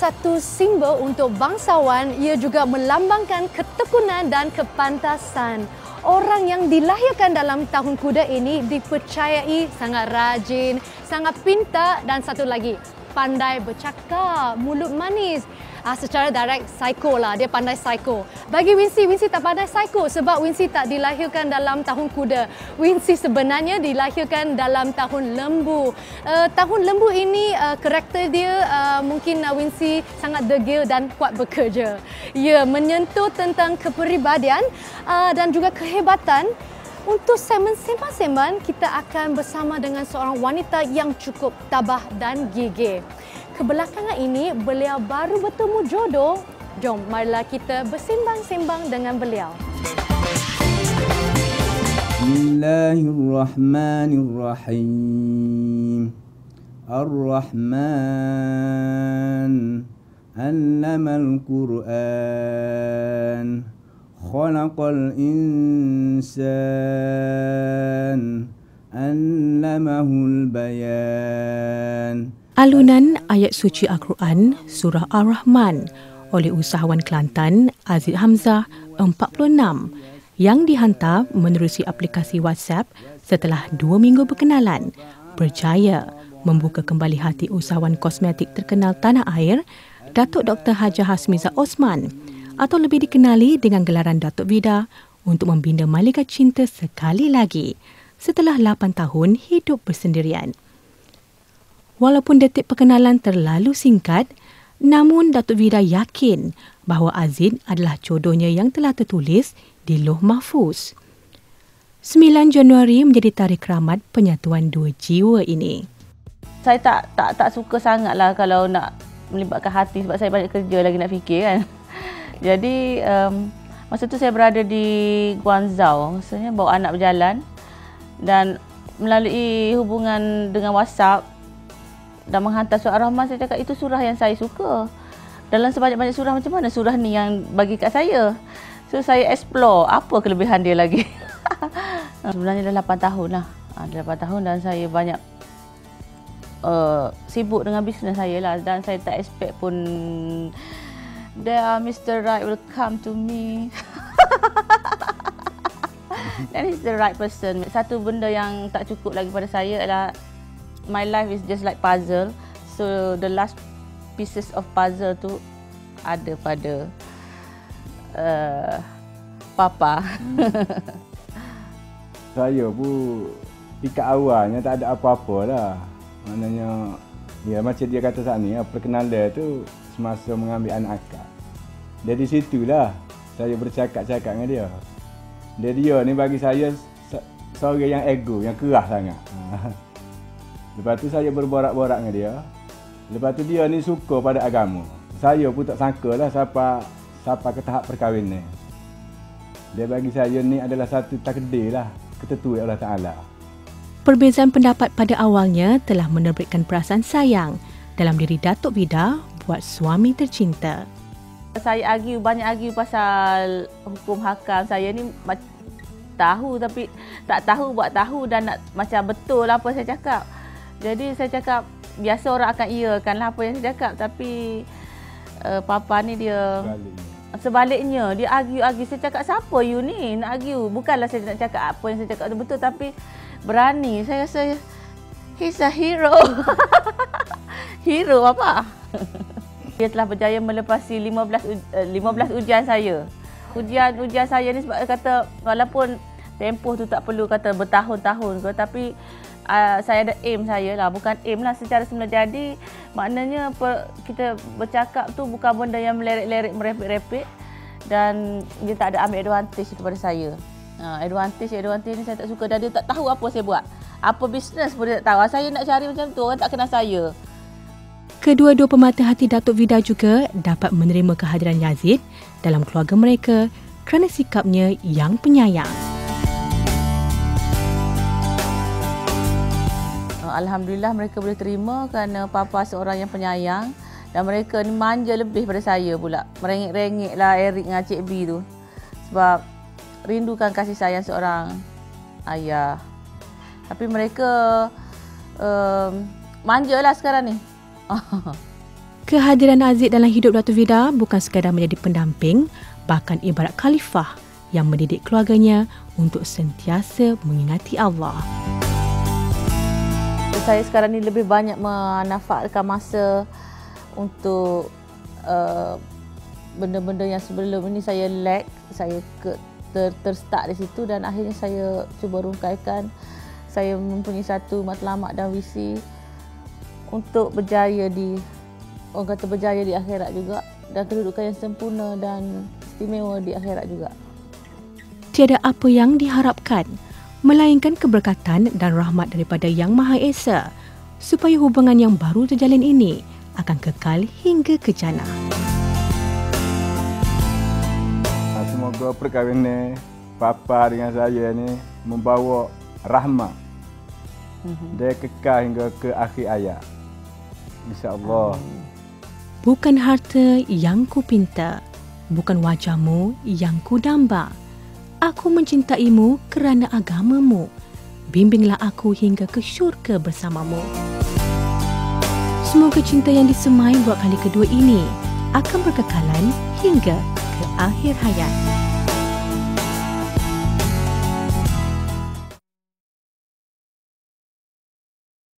satu simbol untuk bangsawan, ia juga melambangkan ketekunan dan kepantasan. Orang yang dilahirkan dalam tahun kuda ini dipercayai sangat rajin, sangat pintar dan satu lagi, pandai bercakap, mulut manis. Secara direct, psycho lah. Dia pandai psycho. Bagi Wincy, Wincy tak pandai psycho sebab Wincy tak dilahirkan dalam tahun kuda. Wincy sebenarnya dilahirkan dalam tahun lembu. Tahun lembu ini, karakter dia mungkin Wincy sangat degil dan kuat bekerja. Ia menyentuh tentang kepribadian dan juga kehebatan. Untuk segmen sembang-sembang, kita akan bersama dengan seorang wanita yang cukup tabah dan gigih. Kebelakangan ini, beliau baru bertemu jodoh. Jom, marilah kita bersembang-sembang dengan beliau. Bismillahirrahmanirrahim. Ar-Rahman, Allamal Quran, Khalaqal Insan, Allamahul Bayan. Alunan ayat suci Al-Quran Surah Ar-Rahman oleh usahawan Kelantan Aziz Hamzah 46 yang dihantar menerusi aplikasi WhatsApp setelah 2 minggu berkenalan berjaya membuka kembali hati usahawan kosmetik terkenal tanah air Datuk Dr. Hajah Hasmiza Osman atau lebih dikenali dengan gelaran Datuk Vida untuk membina Malika Cinta sekali lagi setelah 8 tahun hidup bersendirian. Walaupun detik perkenalan terlalu singkat, namun Datuk Vida yakin bahawa Aziz adalah jodohnya yang telah tertulis di Lauh Mahfuz. 9 Januari menjadi tarikh keramat penyatuan dua jiwa ini. Saya tak suka sangatlah kalau nak melibatkan hati sebab saya banyak kerja lagi nak fikir kan. Jadi masa tu saya berada di Guangzhou, maksudnya bawa anak berjalan dan melalui hubungan dengan WhatsApp dan menghantar surah Ar-Rahman, saya cakap itu surah yang saya suka. Dalam sebanyak-banyak surah, macam mana surah ni yang bagi kat saya? So saya explore apa kelebihan dia lagi. Sebenarnya dah 8 tahun lah. Dah 8 tahun dan saya banyak sibuk dengan bisnes saya lah. Dan saya tak expect pun Mr. Right will come to me. And he's the right person. Satu benda yang tak cukup lagi pada saya adalah my life is just like puzzle. So the last pieces of puzzle tu ada pada Papa. Saya pun pikat awalnya tak ada apa-apa lah. Maknanya, ya macam dia kata saat ni, perkenalan tu semasa mengambil anak akak. Dari situlah saya bercakap-cakap dengan dia. Dia ni bagi saya seorang yang ego, yang keras sangat. Lepas tu saya berborak-borak dengan dia. Lepas tu dia ni suka pada agama. Saya pun tak sangka lah siapa ke tahap perkahwinan. Dia bagi saya ni adalah satu takdir lah, ketentuan Allah Ta'ala. Perbezaan pendapat pada awalnya telah menerbitkan perasaan sayang dalam diri Datuk Vida buat suami tercinta. Saya banyak argue pasal hukum hakam. Saya ni tahu tapi tak tahu buat tahu dan nak macam betul apa saya cakap. Jadi saya cakap, biasa orang akan iakan lah apa yang saya cakap. Tapi Papa ni dia sebaliknya. Dia argue. Saya cakap, siapa you ni nak argue? Bukanlah saya nak cakap apa yang saya cakap tu betul. Tapi berani. Saya rasa, he's a hero. Hero apa? Dia telah berjaya melepasi 15 ujian saya. Ujian saya ni sebab dia kata, walaupun tempoh tu tak perlu kata bertahun-tahun ke, tapi saya ada aim saya lah, bukan aim lah secara semula jadi. Maknanya kita bercakap tu bukan benda yang melerik-lerik, merepek-repek dan dia tak ada ambil advantage daripada saya. Advantage ni saya tak suka dan dia tak tahu apa saya buat. Apa bisnes pun dia tak tahu. Saya nak cari macam tu, orang tak kenal saya. Kedua-dua pemata hati Datuk Vida juga dapat menerima kehadiran Yazid dalam keluarga mereka kerana sikapnya yang penyayang. Alhamdulillah mereka boleh terima kerana Papa seorang yang penyayang dan mereka ni manja lebih pada saya pula. Merengek-rengek lah Eric dengan Cik B tu sebab rindukan kasih sayang seorang ayah. Tapi mereka manja lah sekarang ni. Kehadiran Aziz dalam hidup Datuk Vida bukan sekadar menjadi pendamping, bahkan ibarat khalifah yang mendidik keluarganya untuk sentiasa mengingati Allah. Saya sekarang ni lebih banyak memanfaatkan masa untuk benda-benda yang sebelum ini saya lack, saya terstuck di situ, dan akhirnya saya cuba rungkaikan. Saya mempunyai satu matlamat dan visi untuk berjaya berjaya di akhirat juga, dan kedudukan yang sempurna dan istimewa di akhirat juga. Tiada apa yang diharapkan melainkan keberkatan dan rahmat daripada Yang Maha Esa supaya hubungan yang baru terjalin ini akan kekal hingga ke jannah. Semoga perkahwinan Papa dengan saya ni membawa rahmat dia kekal hingga ke akhir hayat. InsyaAllah. Bukan harta yang ku pinta, bukan wajahmu yang ku damba. Aku mencintaimu kerana agamamu. Bimbinglah aku hingga ke syurga bersamamu. Semoga cinta yang disemai buat kali kedua ini akan berkekalan hingga ke akhir hayat.